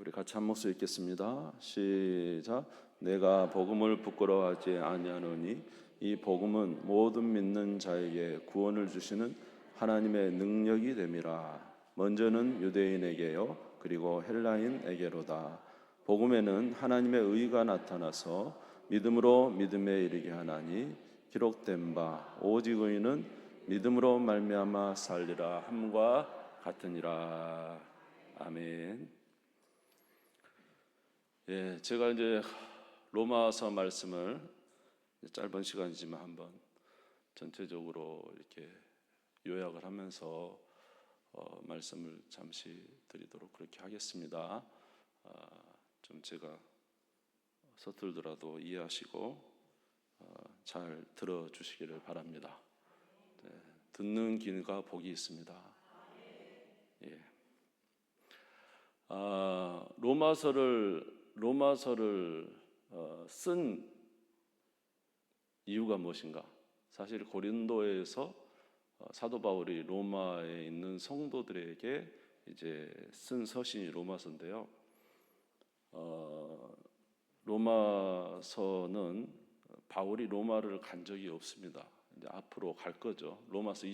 우리 같이 한 목소리 읽겠습니다. 시작. 내가 복음을 부끄러워하지 아니하노니 이 복음은 모든 믿는 자에게 구원을 주시는 하나님의 능력이 됨이라. 먼저는 유대인에게요 그리고 헬라인에게로다. 복음에는 하나님의 의가 나타나서 믿음으로 믿음에 이르게 하나니 기록된 바 오직 의인은 믿음으로 말미암아 살리라 함과 같으니라. 아멘. 제가 이제 로마서 말씀을 짧은 시간이지만 한번 전체적으로 이렇게 요약을 하면서 말씀을 잠시 드리도록 그렇게 하겠습니다. 좀 제가 서툴더라도 이해하시고 잘 들어주시기를 바랍니다. 듣는 귀가 복이 있습니다. 예. 로마서를 쓴 이유가 무엇인가? 사실 고린도에서 사도 바울이 로마에 있는 성도들에게 이제 쓴 서신이 로마서인데요. 로마서는 바울이 로마를 간 적이 없습니다. 이제 앞으로 갈 거죠. 로마서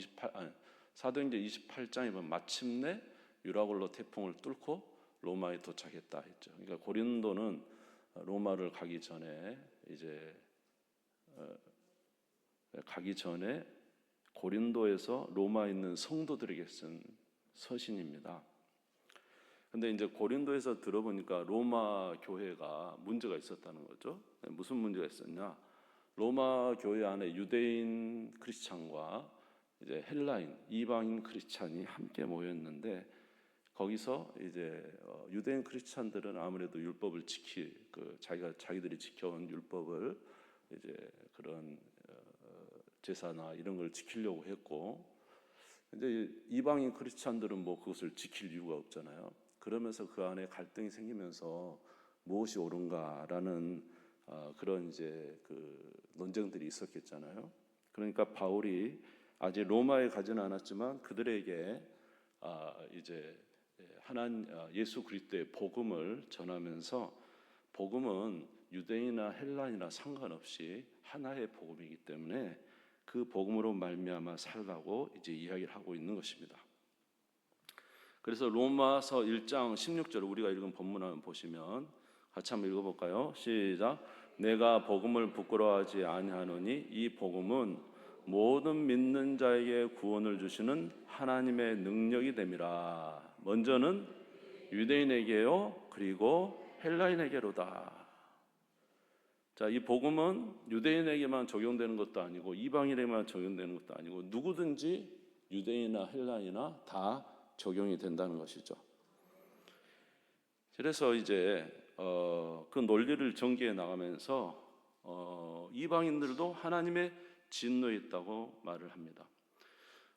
사도행전 28장에 보면 마침내 유라굴로 태풍을 뚫고 로마에 도착했다 했죠. 그러니까 고린도는 로마를 가기 전에 고린도에서 로마에 있는 성도들에게 쓴 서신입니다. 근데 이제 고린도에서 들어보니까 로마 교회가 문제가 있었다는 거죠. 무슨 문제가 있었냐? 로마 교회 안에 유대인 크리스찬과 이제 헬라인 이방인 크리스찬이 함께 모였는데 거기서 이제 유대인 크리스찬들은 아무래도 율법을 자기들이 지켜온 율법을 이제 그런 제사나 이런 걸 지키려고 했고, 이제 이방인 크리스찬들은 뭐 그것을 지킬 이유가 없잖아요. 그러면서 그 안에 갈등이 생기면서 무엇이 옳은가라는 그런 이제 그 논쟁들이 있었겠잖아요. 그러니까 바울이 아직 로마에 가지는 않았지만 그들에게 이제 예수 그리스도의 복음을 전하면서, 복음은 유대인이나 헬라인이나 상관없이 하나의 복음이기 때문에 그 복음으로 말미암아 살라고 이제 이야기를 하고 있는 것입니다. 그래서 로마서 1장 16절을 우리가 읽은 본문을 보시면 같이 한번 읽어볼까요? 시작. 내가 복음을 부끄러워하지 아니하노니 이 복음은 모든 믿는 자에게 구원을 주시는 하나님의 능력이 됨이라. 먼저는 유대인에게요 그리고 헬라인에게로다. 자, 이 복음은 유대인에게만 적용되는 것도 아니고 이방인에게만 적용되는 것도 아니고 누구든지 유대인이나 헬라인이나 다 적용이 된다는 것이죠. 그래서 이제 그 논리를 전개해 나가면서 이방인들도 하나님의 진노에 있다고 말을 합니다.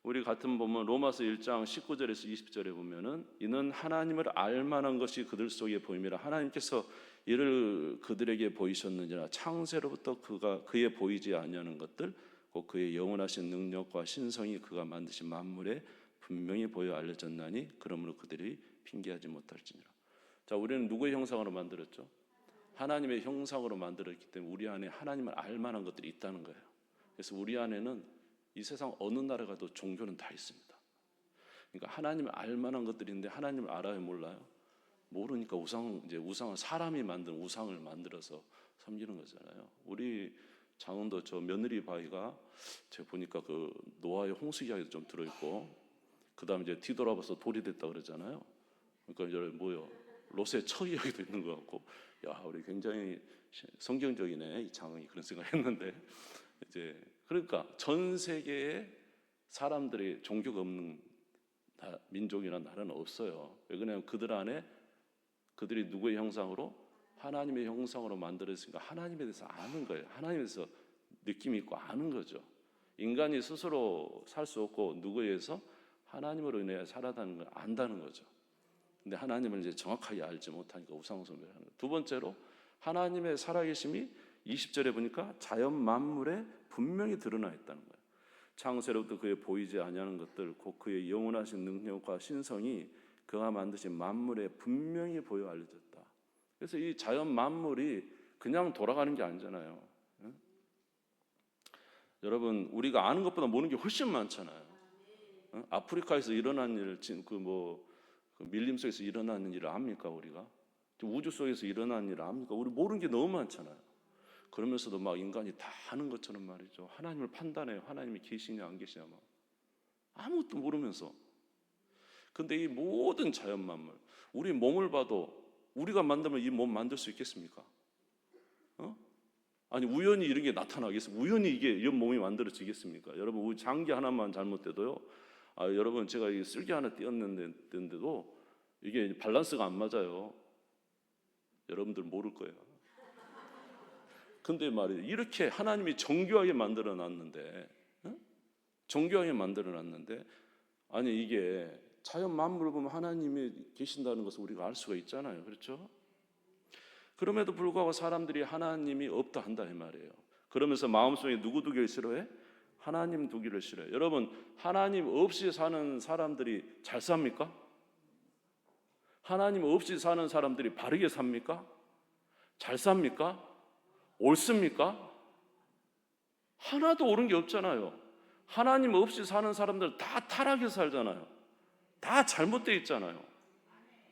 우리 같은 보면 로마서 1장 19절에서 20절에 보면은 이는 하나님을 알만한 것이 그들 속에 보임이라. 하나님께서 이를 그들에게 보이셨느니라. 창세로부터 그의 보이지 아니하는 것들 곧 그의 영원하신 능력과 신성이 그가 만드신 만물에 분명히 보여 알려졌나니 그러므로 그들이 핑계하지 못할지니라. 자, 우리는 누구의 형상으로 만들었죠? 하나님의 형상으로 만들었기 때문에 우리 안에 하나님을 알만한 것들이 있다는 거예요. 그래서 우리 안에는 이 세상 어느 나라 가도 종교는 다 있습니다. 그러니까 하나님을 알만한 것들인데 하나님을 알아요, 몰라요? 모르니까 우상을 사람이 만든 우상을 만들어서 섬기는 거잖아요. 우리 장흥도 저 며느리 바위가 제가 보니까 그 노아의 홍수 이야기도 좀 들어있고, 그 다음에 이제 뒤돌아봐서 돌이 됐다 그러잖아요. 그러니까 이제 뭐요? 롯의 처 이야기도 있는 것 같고, 야, 우리 굉장히 성경적이네 이 장흥이, 그런 생각했는데 이제 그러니까 전 세계에 사람들이 종교가 없는 민족이나 나라는 없어요. 왜 그러냐면 그들 안에 그들이 누구의 형상으로? 하나님의 형상으로 만들어졌으니까 하나님에 대해서 아는 거예요. 하나님에 대해서 느낌이 있고 아는 거죠. 인간이 스스로 살 수 없고 누구에 의해서 하나님으로 인해 살아가는 걸 안다는 거죠. 근데 하나님을 이제 정확하게 알지 못하니까 우상숭배를 하는 거예요. 두 번째로 하나님의 살아계심이 20절에 보니까 자연 만물에 분명히 드러나 있다는 거예요. 창세로부터 그의 보이지 아니하는 것들 곧 그의 영원하신 능력과 신성이 그가 만드신 만물에 분명히 보여 알려졌다. 그래서 이 자연 만물이 그냥 돌아가는 게 아니잖아요. 응? 여러분, 우리가 아는 것보다 모르는 게 훨씬 많잖아요. 응? 아프리카에서 일어난 일, 그 밀림 속에서 일어나는 일을 압니까 우리가? 우주 속에서 일어나는 일을 압니까? 우리 모르는 게 너무 많잖아요. 그러면서도 막 인간이 다 아는 것처럼 말이죠. 하나님을 판단해요. 하나님이 계시냐 안 계시냐 막 아무것도 모르면서. 근데 이 모든 자연 만물, 우리 몸을 봐도 우리가 만들면 이 몸 만들 수 있겠습니까? 아니 우연히 이런 게 나타나겠습니까? 우연히 이게 이런 몸이 만들어지겠습니까? 여러분, 우리 장기 하나만 잘못돼도요. 여러분, 제가 이 쓸개 하나 띄었는데도 이게 밸런스가 안 맞아요. 여러분들 모를 거예요. 근데 말이에요, 이렇게 하나님이 정교하게 만들어 놨는데, 정교하게 만들어 놨는데, 아니 이게 자연 만물을 보면 하나님이 계신다는 것을 우리가 알 수가 있잖아요. 그렇죠? 그럼에도 불구하고 사람들이 하나님이 없다 한다 이 말이에요. 그러면서 마음속에 누구 두기를 싫어해? 하나님 두기를 싫어해. 여러분, 하나님 없이 사는 사람들이 잘 삽니까? 하나님 없이 사는 사람들이 바르게 삽니까? 잘 삽니까? 옳습니까? 하나도 옳은 게 없잖아요. 하나님 없이 사는 사람들 다 타락해서 살잖아요. 다 잘못되어 있잖아요.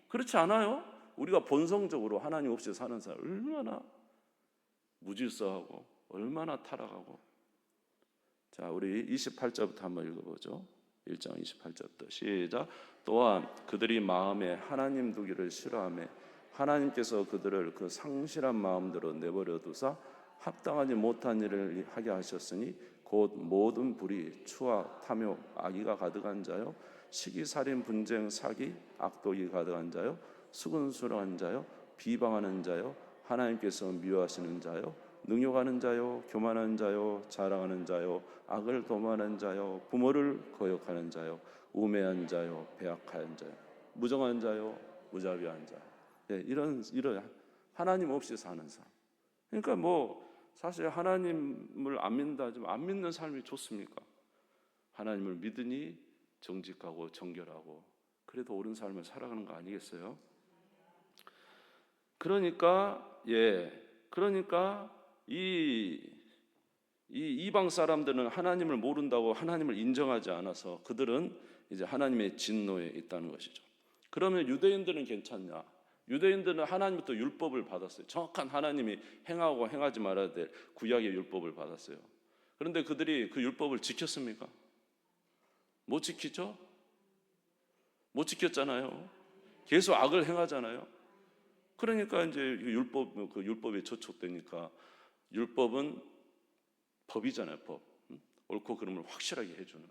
그렇지 않아요? 우리가 본성적으로 하나님 없이 사는 사람 얼마나 무질서하고 얼마나 타락하고. 자, 우리 28절부터 한번 읽어보죠. 1장 28절부터 시작. 또한 그들이 마음에 하나님 두기를 싫어하며 하나님께서 그들을 그 상실한 마음대로 내버려 두사 합당하지 못한 일을 하게 하셨으니 곧 모든 불의, 추악, 탐욕, 악의가 가득한 자요, 시기, 살인, 분쟁, 사기, 악독이 가득한 자요, 수근수랑한 자요, 비방하는 자요, 하나님께서 미워하시는 자요, 능욕하는 자요, 교만하는 자요, 자랑하는 자요, 악을 도모하는 자요, 부모를 거역하는 자요, 우매한 자요, 배악한 자요, 무정한 자요, 무자비한 자. 네, 이런 하나님 없이 사는 삶. 그러니까 뭐 사실 하나님을 안 믿는다 하지만 안 믿는 삶이 좋습니까? 하나님을 믿으니 정직하고 정결하고 그래도 옳은 삶을 살아가는 거 아니겠어요? 그러니까 이 이방 사람들은 하나님을 모른다고 하나님을 인정하지 않아서 그들은 이제 하나님의 진노에 있다는 것이죠. 그러면 유대인들은 괜찮냐? 유대인들은 하나님부터 율법을 받았어요. 정확한 하나님이 행하고 행하지 말아야 될 구약의 율법을 받았어요. 그런데 그들이 그 율법을 지켰습니까? 못 지키죠? 못 지켰잖아요. 계속 악을 행하잖아요. 그러니까 이제 그 율법에 저촉되니까 율법은 법이잖아요, 법. 옳고 그름을 확실하게 해주는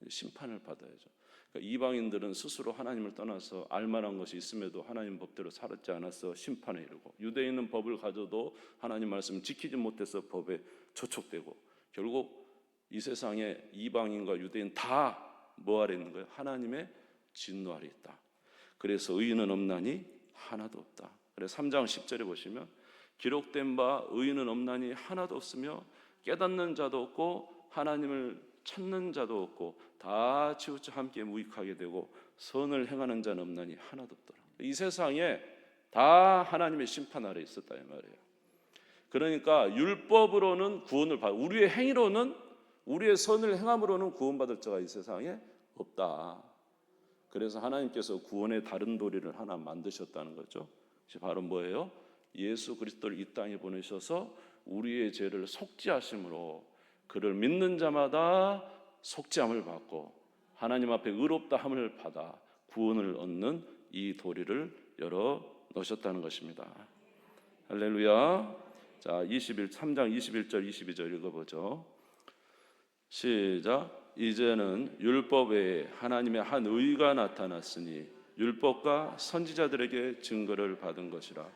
심판을 받아야죠. 그러니까 이방인들은 스스로 하나님을 떠나서 알만한 것이 있음에도 하나님 법대로 살았지 않아서 심판에 이르고, 유대인은 법을 가져도 하나님 말씀을 지키지 못해서 법에 저촉되고, 결국 이 세상에 이방인과 유대인 다 뭐 아래 있는 거예요? 하나님의 진노 아래 있다. 그래서 의인은 없나니 하나도 없다. 그래서 3장 10절에 보시면 기록된 바 의인은 없나니 하나도 없으며 깨닫는 자도 없고 하나님을 찾는 자도 없고 다 치우쳐 함께 무익하게 되고 선을 행하는 자는 없나니 하나도 없더라. 이 세상에 다 하나님의 심판 아래 있었다 이 말이에요. 그러니까 율법으로는 구원을 받아, 우리의 행위로는, 우리의 선을 행함으로는 구원받을 자가 이 세상에 없다. 그래서 하나님께서 구원의 다른 도리를 하나 만드셨다는 거죠. 그것이 바로 뭐예요? 예수 그리스도를 이 땅에 보내셔서 우리의 죄를 속죄하심으로 그를 믿는 자마다 속죄함을 받고 하나님 앞에 의롭다함을 받아 구원을 얻는 이 도리를 열어 놓으셨다는 것입니다. 할렐루야. 자, 3장 21절 22절 읽어보죠. 시작. 이제는 율법 외에 하나님의 한 의가 나타났으니 율법과 선지자들에게 증거를 받은 것이라.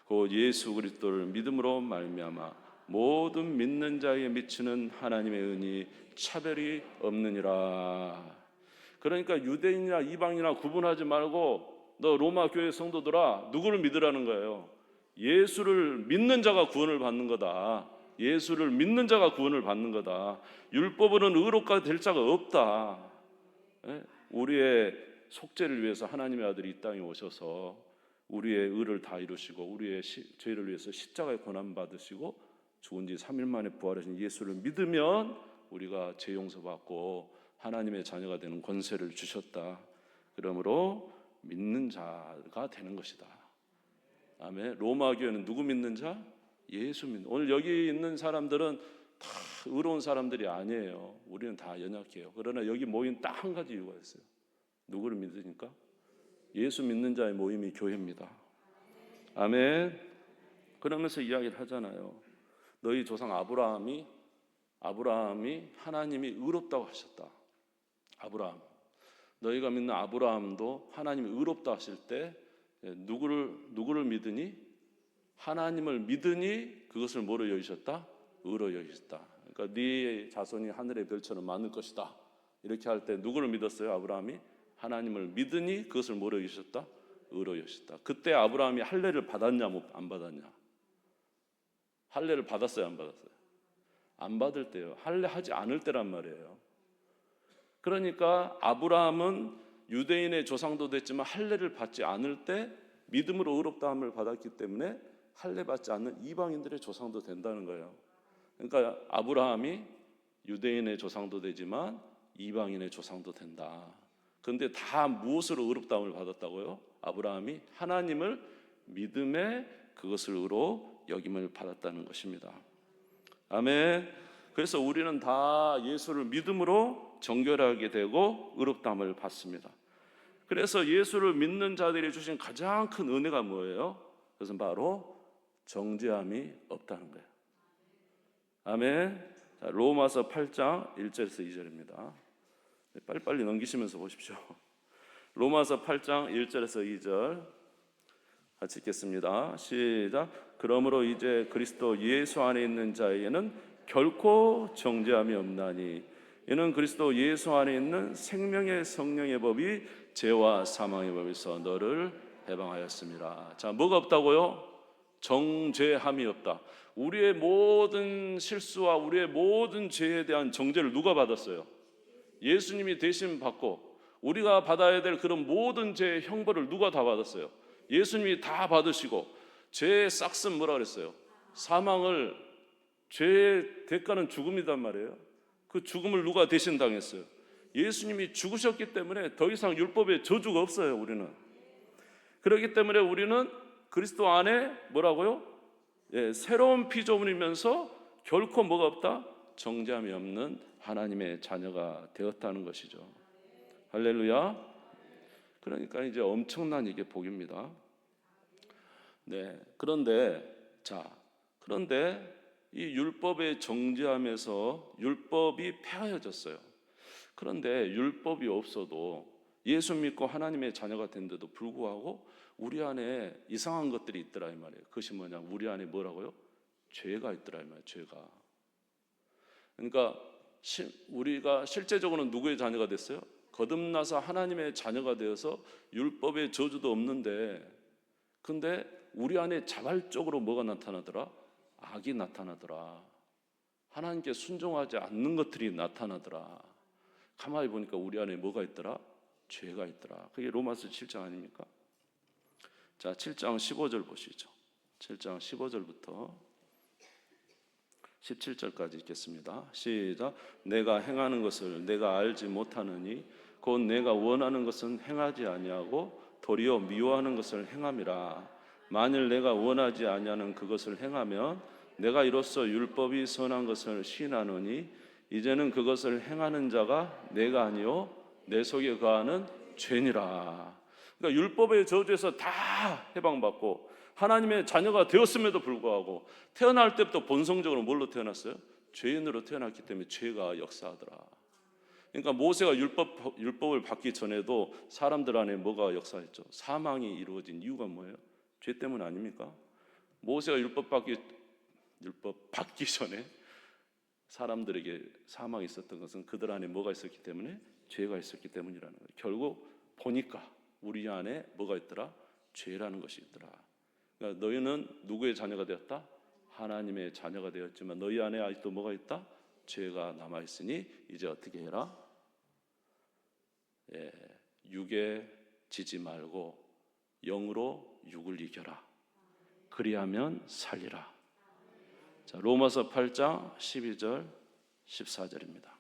곧 예수 그리스도를 믿음으로 말미암아 모든 믿는 자에게 미치는 하나님의 은이 차별이 없느니라. 그러니까 유대인이나 이방인이나 구분하지 말고 너 로마 교회 성도들아 누구를 믿으라는 거예요? 예수를 믿는 자가 구원을 받는 거다. 예수를 믿는 자가 구원을 받는 거다. 율법으로는 의롭게 될 자가 없다. 우리의 속죄를 위해서 하나님의 아들이 이 땅에 오셔서 우리의 의를 다 이루시고 우리의 죄를 위해서 십자가에 고난 받으시고 죽은 지 3일 만에 부활하신 예수를 믿으면 우리가 죄 용서받고 하나님의 자녀가 되는 권세를 주셨다. 그러므로 믿는 자가 되는 것이다. 아멘. 로마 교회는 누구 믿는 자? 예수 믿는. 오늘 여기 있는 사람들은 다 의로운 사람들이 아니에요. 우리는 다 연약해요. 그러나 여기 모인 딱 한 가지 이유가 있어요. 누구를 믿으니까? 예수 믿는 자의 모임이 교회입니다. 아멘. 그러면서 이야기를 하잖아요. 너희 조상 아브라함이 하나님이 의롭다고 하셨다. 아브라함. 너희가 믿는 아브라함도 하나님이 의롭다 하실 때 누구를 믿으니? 하나님을 믿으니 그것을 뭐로 여기셨다? 의로 여기셨다. 그러니까 네 자손이 하늘의 별처럼 많을 것이다. 이렇게 할 때 누구를 믿었어요? 아브라함이 하나님을 믿으니 그것을 뭐로 여기셨다? 의로 여기셨다. 그때 아브라함이 할례를 받았냐 안 받았냐? 할례를 받았어요, 안 받았어요? 안 받을 때요. 할례하지 않을 때란 말이에요. 그러니까 아브라함은 유대인의 조상도 됐지만 할례를 받지 않을 때 믿음으로 의롭다함을 받았기 때문에 할례 받지 않는 이방인들의 조상도 된다는 거예요. 그러니까 아브라함이 유대인의 조상도 되지만 이방인의 조상도 된다. 그런데 다 무엇으로 의롭다함을 받았다고요? 아브라함이 하나님을 믿음에 그것을 의로 여김을 받았다는 것입니다. 아멘. 그래서 우리는 다 예수를 믿음으로 정결하게 되고 의롭다함을 받습니다. 그래서 예수를 믿는 자들이 주신 가장 큰 은혜가 뭐예요? 그것은 바로 정죄함이 없다는 거예요. 아멘. 자, 로마서 8장 1절에서 2절입니다. 빨리빨리 넘기시면서 보십시오. 로마서 8장 1절에서 2절 같이 읽겠습니다. 시작. 그러므로 이제 그리스도 예수 안에 있는 자에게는 결코 정죄함이 없나니 이는 그리스도 예수 안에 있는 생명의 성령의 법이 죄와 사망의 법에서 너를 해방하였습니다. 자, 뭐가 없다고요? 정죄함이 없다. 우리의 모든 실수와 우리의 모든 죄에 대한 정죄를 누가 받았어요? 예수님이 대신 받고 우리가 받아야 될 그런 모든 죄의 형벌을 누가 다 받았어요? 예수님이 다 받으시고 죄의 싹슨 뭐라 그랬어요? 사망을 죄의 대가는 죽음이단 말이에요. 그 죽음을 누가 대신 당했어요? 예수님이 죽으셨기 때문에 더 이상 율법의 저주가 없어요. 우리는. 그렇기 때문에 우리는 그리스도 안에 뭐라고요? 새로운 피조물이면서 결코 뭐가 없다? 정죄함이 없는 하나님의 자녀가 되었다는 것이죠. 할렐루야. 그러니까 이제 엄청난 이게 복입니다. 네. 그런데 이 율법의 정죄함에서 율법이 폐하여졌어요. 그런데 율법이 없어도 예수 믿고 하나님의 자녀가 된데도 불구하고 우리 안에 이상한 것들이 있더라 이 말이에요. 그것이 뭐냐? 우리 안에 뭐라고요? 죄가 있더라 이 말이에요. 죄가. 그러니까 우리가 실제적으로는 누구의 자녀가 됐어요? 거듭나서 하나님의 자녀가 되어서 율법의 저주도 없는데, 근데 우리 안에 자발적으로 뭐가 나타나더라? 악이 나타나더라. 하나님께 순종하지 않는 것들이 나타나더라. 가만히 보니까 우리 안에 뭐가 있더라? 죄가 있더라. 그게 로마서 7장 아닙니까? 자, 7장 15절 보시죠. 7장 15절부터 17절까지 읽겠습니다. 시작. 내가 행하는 것을 내가 알지 못하느니 곧 내가 원하는 것은 행하지 아니하고 도리어 미워하는 것을 행함이라. 만일 내가 원하지 아니하는 그것을 행하면 내가 이로써 율법이 선한 것을 시인하노니 이제는 그것을 행하는 자가 내가 아니요 내 속에 거하는 죄니라. 그러니까 율법의 저주에서 다 해방받고 하나님의 자녀가 되었음에도 불구하고 태어날 때부터 본성적으로 뭘로 태어났어요? 죄인으로 태어났기 때문에 죄가 역사하더라. 그러니까 모세가 율법을 받기 전에도 사람들 안에 뭐가 역사했죠? 사망이 이루어진 이유가 뭐예요? 죄 때문 아닙니까? 모세가 율법 받기 전에 사람들에게 사망이 있었던 것은 그들 안에 뭐가 있었기 때문에? 죄가 있었기 때문이라는 거예요. 결국 보니까 우리 안에 뭐가 있더라? 죄라는 것이 있더라. 그러니까 너희는 누구의 자녀가 되었다? 하나님의 자녀가 되었지만 너희 안에 아직도 뭐가 있다? 죄가 남아있으니 이제 어떻게 해라? 육에 지지 말고 영으로 육을 이겨라. 그리하면 살리라. 자, 로마서 8장 12절 14절입니다.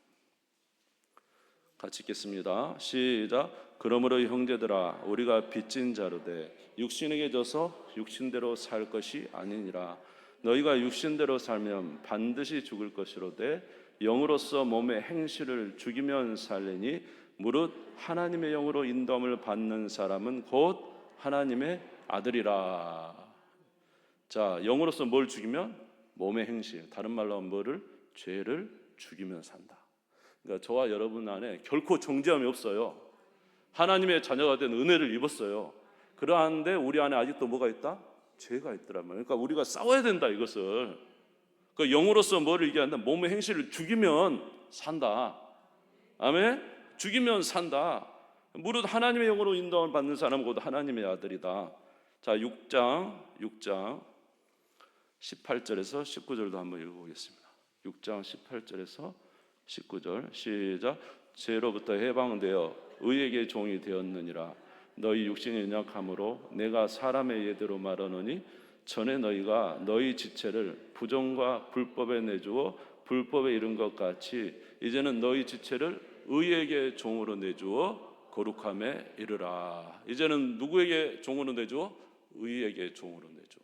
같이 읽겠습니다. 시작. 그러므로 형제들아 우리가 빚진 자로되 육신에게 져서 육신대로 살 것이 아니니라. 너희가 육신대로 살면 반드시 죽을 것이로되 영으로서 몸의 행실을 죽이면 살리니 무릇 하나님의 영으로 인도함을 받는 사람은 곧 하나님의 아들이라. 자, 영으로서 뭘 죽이면? 몸의 행실, 다른 말로 하면 뭐를? 죄를 죽이면 산다. 그러니까 저와 여러분 안에 결코 정죄함이 없어요. 하나님의 자녀가 된 은혜를 입었어요. 그러한데 우리 안에 아직도 뭐가 있다? 죄가 있더란 말이에요. 그러니까 우리가 싸워야 된다, 이것을. 그러니까 영으로서 뭐를 얘기한다? 몸의 행실을 죽이면 산다. 아멘? 죽이면 산다. 무릇 하나님의 영으로 인도함을 받는 사람은 곧 하나님의 아들이다. 자, 6장 18절에서 19절도 한번 읽어보겠습니다. 6장 18절에서 19절 시작. 죄로부터 해방되어 의에게 종이 되었느니라. 너희 육신이 연약함으로 내가 사람의 예대로 말하노니 전에 너희가 너희 지체를 부정과 불법에 내주어 불법에 이른 것 같이 이제는 너희 지체를 의에게 종으로 내주어 거룩함에 이르라. 이제는 누구에게 종으로 내주어? 의에게 종으로 내주어.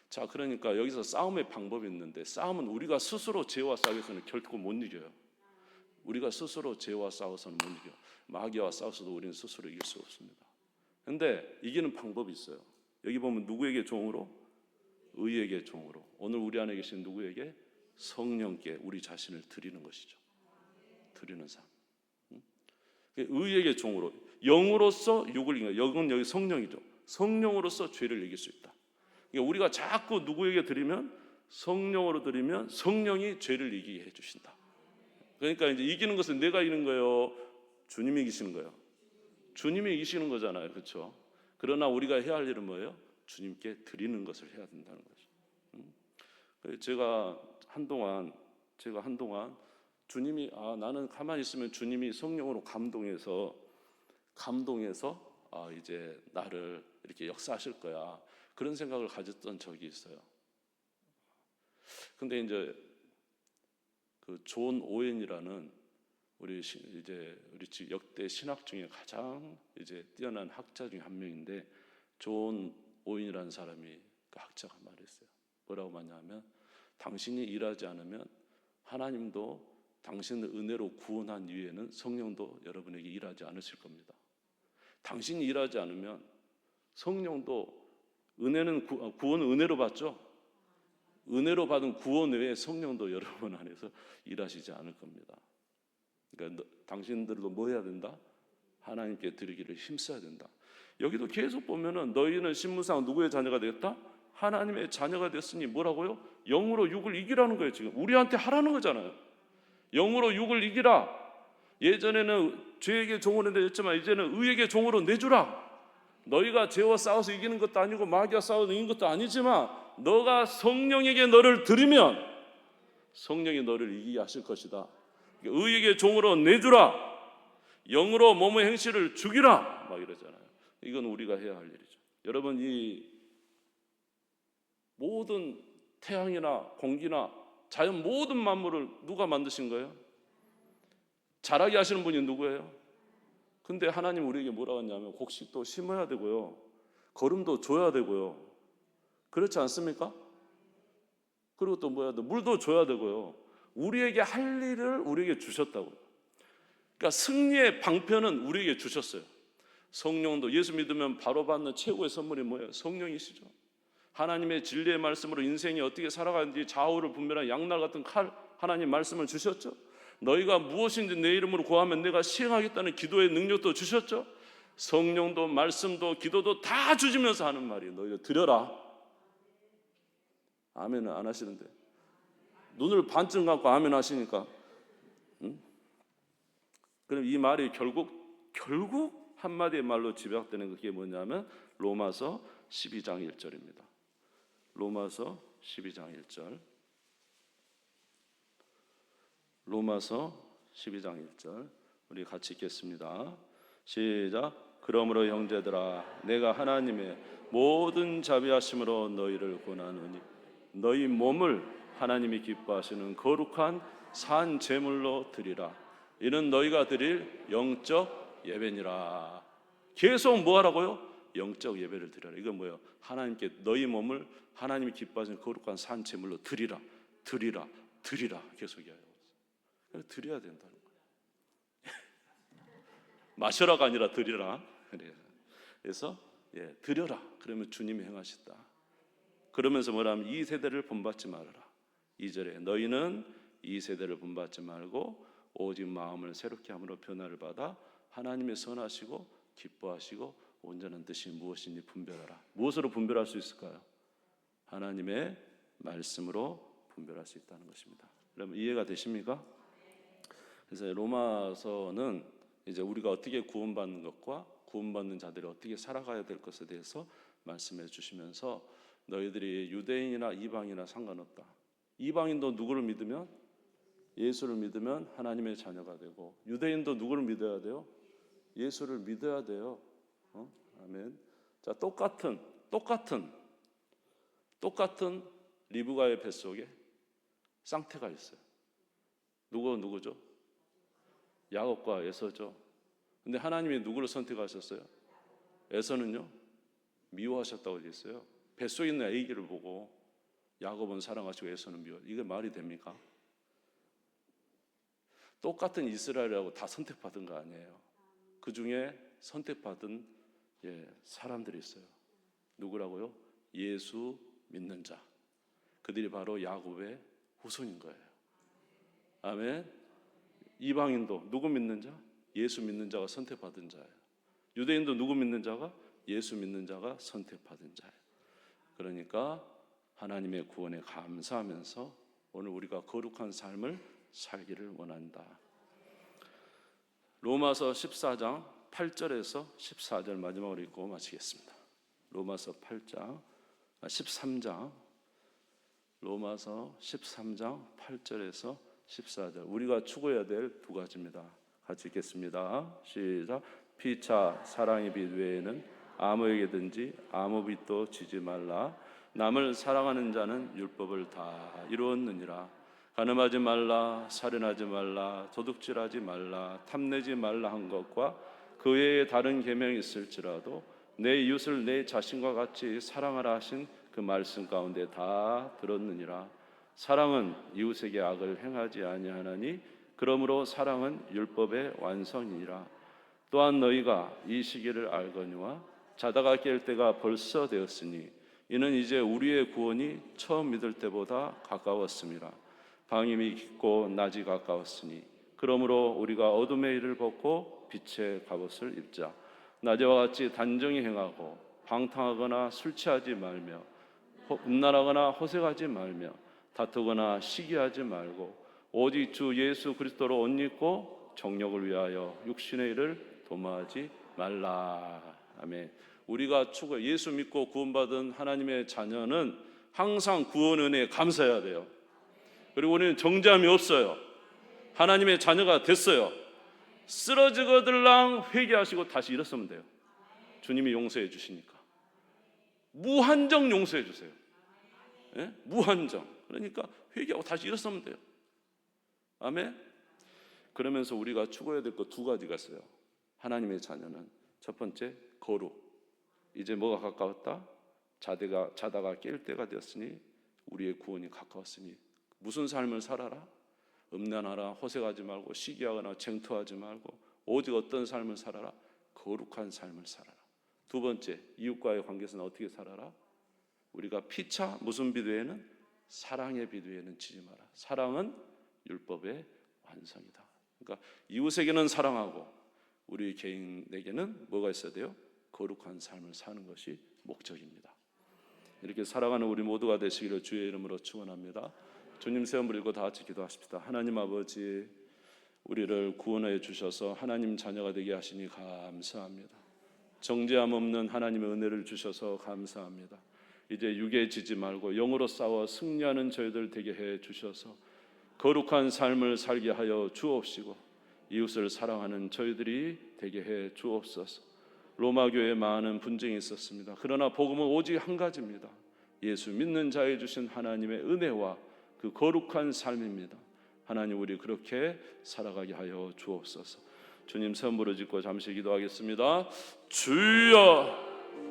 자, 그러니까 여기서 싸움의 방법이 있는데, 싸움은 우리가 스스로 죄와 싸워서는 결코 못 이겨요. 우리가 스스로 죄와 싸워서는 못 이겨요. 마귀와 싸워서도 우리는 스스로 이길 수 없습니다. 그런데 이기는 방법이 있어요. 여기 보면 누구에게 종으로? 의에게 종으로. 오늘 우리 안에 계신 누구에게? 성령께 우리 자신을 드리는 것이죠. 드리는 삶. 의에게 종으로. 영으로서 육을 이겨. 영은 여기 성령이죠. 성령으로서 죄를 이길 수 있다. 그러니까 우리가 자꾸 누구에게 드리면, 성령으로 드리면 성령이 죄를 이기게 해주신다. 그러니까 이제 이기는 것은 내가 이기는 거예요? 주님이 이기시는 거예요? 주님이 이기시는 거잖아요. 그렇죠? 그러나 우리가 해야 할 일은 뭐예요? 주님께 드리는 것을 해야 된다는 거죠. 제가 한동안 주님이 나는 가만히 있으면 주님이 성령으로 감동해서 이제 나를 이렇게 역사하실 거야. 그런 생각을 가졌던 적이 있어요. 근데 이제 그 존 오웬이라는 우리 역대 신학 중에 가장 이제 뛰어난 학자 중에 한 명인데, 존 오웬이라는 사람이 그 학자가 말했어요. 뭐라고 말하냐면, 당신이 일하지 않으면 하나님도 당신을 은혜로 구원한 이후에는 성령도 여러분에게 일하지 않으실 겁니다. 당신이 일하지 않으면 성령도 구원은 은혜로 받죠. 은혜로 받은 구원 외에 성령도 여러분 안에서 일하시지 않을 겁니다. 그러니까 당신들도 뭐 해야 된다? 하나님께 드리기를 힘써야 된다. 여기도 계속 보면은 너희는 신문상 누구의 자녀가 되었다? 하나님의 자녀가 됐으니 뭐라고요? 영으로 육을 이기라는 거예요. 지금 우리한테 하라는 거잖아요. 영으로 육을 이기라. 예전에는 죄에게 종으로 내줬지만 이제는 의에게 종으로 내주라. 너희가 죄와 싸워서 이기는 것도 아니고 마귀와 싸워서 이기는 것도 아니지만 너가 성령에게 너를 드리면 성령이 너를 이기게 하실 것이다. 의에게 종으로 내주라. 영으로 몸의 행실을 죽이라. 막 이러잖아요. 이건 우리가 해야 할 일이죠. 여러분, 이 모든 태양이나 공기나 자연 모든 만물을 누가 만드신 거예요? 자라게 하시는 분이 누구예요? 근데 하나님 우리에게 뭐라고 했냐면 곡식도 심어야 되고요, 거름도 줘야 되고요. 그렇지 않습니까? 그리고 또 물도 줘야 되고요. 우리에게 할 일을 우리에게 주셨다고. 그러니까 승리의 방편은 우리에게 주셨어요. 성령도 예수 믿으면 바로 받는 최고의 선물이 뭐예요? 성령이시죠. 하나님의 진리의 말씀으로 인생이 어떻게 살아가는지 좌우를 분별한 양날 같은 칼, 하나님 말씀을 주셨죠. 너희가 무엇인지 내 이름으로 구하면 내가 시행하겠다는 기도의 능력도 주셨죠. 성령도 말씀도 기도도 다 주시면서 하는 말이에요. 너희가 드려라. 아멘은 안 하시는데 눈을 반쯤 감고 아멘 하시니까, 그럼 이 말이 결국 한마디의 말로 집약되는 그게 뭐냐면 로마서 12장 1절입니다. 로마서 12장 1절. 로마서 12장 1절 우리 같이 읽겠습니다. 시작. 그러므로 형제들아 내가 하나님의 모든 자비하심으로 너희를 권하노니 너희 몸을 하나님이 기뻐하시는 거룩한 산 제물로 드리라. 이는 너희가 드릴 영적 예배니라. 계속 뭐 하라고요? 영적 예배를 드리라. 이건 뭐예요? 하나님께 너희 몸을 하나님이 기뻐하시는 거룩한 산 제물로 드리라. 드리라. 드리라. 계속 이야기하고 있어요. 드려야 된다는 거예요. 마셔라가 아니라 드리라. 그래서 드려라. 그러면 주님이 행하시다. 그러면서 뭐라면 이 세대를 본받지 말아라. 2절에 너희는 이 세대를 본받지 말고 오직 마음을 새롭게 함으로 변화를 받아 하나님의 선하시고 기뻐하시고 온전한 뜻이 무엇인지 분별하라. 무엇으로 분별할 수 있을까요? 하나님의 말씀으로 분별할 수 있다는 것입니다. 여러분 이해가 되십니까? 그래서 로마서는 이제 우리가 어떻게 구원받는 것과 구원받는 자들이 어떻게 살아가야 될 것에 대해서 말씀해 주시면서 너희들이 유대인이나 이방인이나 상관없다. 이방인도 누구를 믿으면 예수를 믿으면 하나님의 자녀가 되고 유대인도 누구를 믿어야 돼요? 예수를 믿어야 돼요. 아멘. 자, 똑같은 리브가의 뱃속에 쌍태가 있어요. 누구죠? 야곱과 에서죠. 근데 하나님이 누구를 선택하셨어요? 에서는요 미워하셨다고 되어 있어요. 뱃속에 있는 아기를 보고 야곱은 사랑하시고 에서는 미워. 이게 말이 됩니까? 똑같은 이스라엘이라고 다 선택받은 거 아니에요. 그 중에 선택받은 사람들이 있어요. 누구라고요? 예수 믿는 자. 그들이 바로 야곱의 후손인 거예요. 아멘. 이방인도 누구 믿는 자? 예수 믿는 자가 선택받은 자예요. 유대인도 누구 믿는 자가? 예수 믿는 자가 선택받은 자예요. 그러니까 하나님의 구원에 감사하면서 오늘 우리가 거룩한 삶을 살기를 원한다. 로마서 14장 8절에서 14절 마지막으로 읽고 마치겠습니다. 로마서 13장 로마서 13장 8절에서 14절 우리가 추구해야 될 두 가지입니다. 같이 읽겠습니다. 시작. 피차 사랑의 빛 외에는 아무에게든지 아무 빛도 지지 말라. 남을 사랑하는 자는 율법을 다 이루었느니라. 간음하지 말라, 살인하지 말라, 도둑질하지 말라, 탐내지 말라 한 것과 그 외에 다른 계명이 있을지라도 내 이웃을 내 자신과 같이 사랑하라 하신 그 말씀 가운데 다 들었느니라. 사랑은 이웃에게 악을 행하지 아니하나니 그러므로 사랑은 율법의 완성이니라. 또한 너희가 이 시기를 알거니와 자다가 깰 때가 벌써 되었으니 이는 이제 우리의 구원이 처음 믿을 때보다 가까웠음이라. 방임이 깊고 낮이 가까웠으니 그러므로 우리가 어둠의 일을 벗고 빛의 갑옷을 입자. 낮에와 같이 단정히 행하고 방탕하거나 술 취하지 말며 음란하거나 호색하지 말며 다투거나 시기하지 말고 오직 주 예수 그리스도로 옷 입고 정욕을 위하여 육신의 일을 도모하지 말라. 아멘. 우리가 예수 믿고 구원받은 하나님의 자녀는 항상 구원 은혜에 감사해야 돼요. 그리고 우리는 정죄함이 없어요. 하나님의 자녀가 됐어요. 쓰러지거들랑 회개하시고 다시 일어서면 돼요. 주님이 용서해 주시니까. 무한정 용서해 주세요. 무한정. 그러니까 회개하고 다시 일어서면 돼요. 아멘. 그러면서 우리가 추구해야 될 것 두 가지가 있어요. 하나님의 자녀는 첫 번째 거룩. 이제 뭐가 가까웠다? 자다가 깰 때가 되었으니 우리의 구원이 가까웠으니 무슨 삶을 살아라? 음란하라, 호색하지 말고 시기하거나 쟁투하지 말고 오직 어떤 삶을 살아라? 거룩한 삶을 살아라. 두 번째, 이웃과의 관계에서는 어떻게 살아라? 우리가 피차 무슨 빛 외에는 사랑의 빛 외에는 지지 마라. 사랑은 율법의 완성이다. 그러니까 이웃에게는 사랑하고 우리 개인에게는 뭐가 있어야 돼요? 거룩한 삶을 사는 것이 목적입니다. 이렇게 살아가는 우리 모두가 되시기를 주의 이름으로 축원합니다. 주님 세 번 부르고 다 같이 기도하십시다. 하나님 아버지, 우리를 구원해 주셔서 하나님 자녀가 되게 하시니 감사합니다. 정죄함 없는 하나님의 은혜를 주셔서 감사합니다. 이제 육에 지지 말고 영으로 싸워 승리하는 저희들 되게 해 주셔서 거룩한 삶을 살게 하여 주옵시고 이웃을 사랑하는 저희들이 되게 해 주옵소서. 로마 교회에 많은 분쟁이 있었습니다. 그러나 복음은 오직 한 가지입니다. 예수 믿는 자에 주신 하나님의 은혜와 그 거룩한 삶입니다. 하나님, 우리 그렇게 살아가게 하여 주옵소서. 주님, 선물을 짓고 잠시 기도하겠습니다. 주여,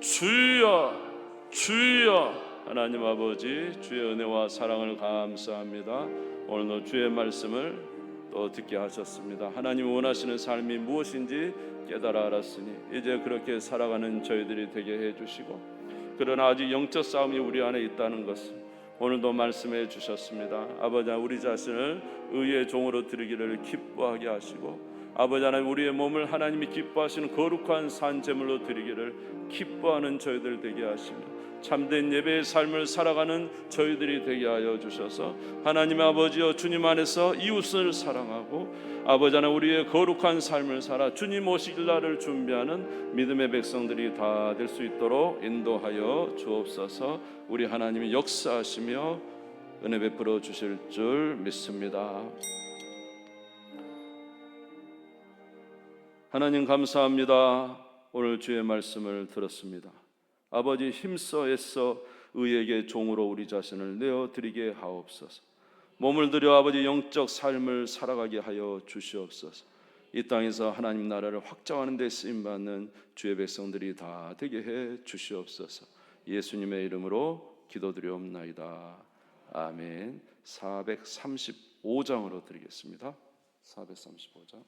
주여, 주여. 하나님 아버지, 주의 은혜와 사랑을 감사합니다. 오늘도 주의 말씀을 또 듣게 하셨습니다. 하나님 원하시는 삶이 무엇인지 깨달아 알았으니 이제 그렇게 살아가는 저희들이 되게 해주시고, 그러나 아직 영적 싸움이 우리 안에 있다는 것을 오늘도 말씀해 주셨습니다. 아버지, 우리 자신을 의의 종으로 드리기를 기뻐하게 하시고, 아버지 하나님, 우리의 몸을 하나님이 기뻐하시는 거룩한 산제물로 드리기를 기뻐하는 저희들 되게 하시며, 참된 예배의 삶을 살아가는 저희들이 되게 하여 주셔서 하나님 아버지여, 주님 안에서 이웃을 사랑하고 아버지 하나님, 우리의 거룩한 삶을 살아 주님 오실 날을 준비하는 믿음의 백성들이 다 될 수 있도록 인도하여 주옵소서. 우리 하나님이 역사하시며 은혜 베풀어 주실 줄 믿습니다. 하나님 감사합니다. 오늘 주의 말씀을 들었습니다. 아버지, 힘써 애써 의에게 종으로 우리 자신을 내어드리게 하옵소서. 몸을 들여 아버지 영적 삶을 살아가게 하여 주시옵소서. 이 땅에서 하나님 나라를 확장하는 데 쓰임받는 주의 백성들이 다 되게 해 주시옵소서. 예수님의 이름으로 기도드리옵나이다. 아멘. 435장으로 드리겠습니다. 435장.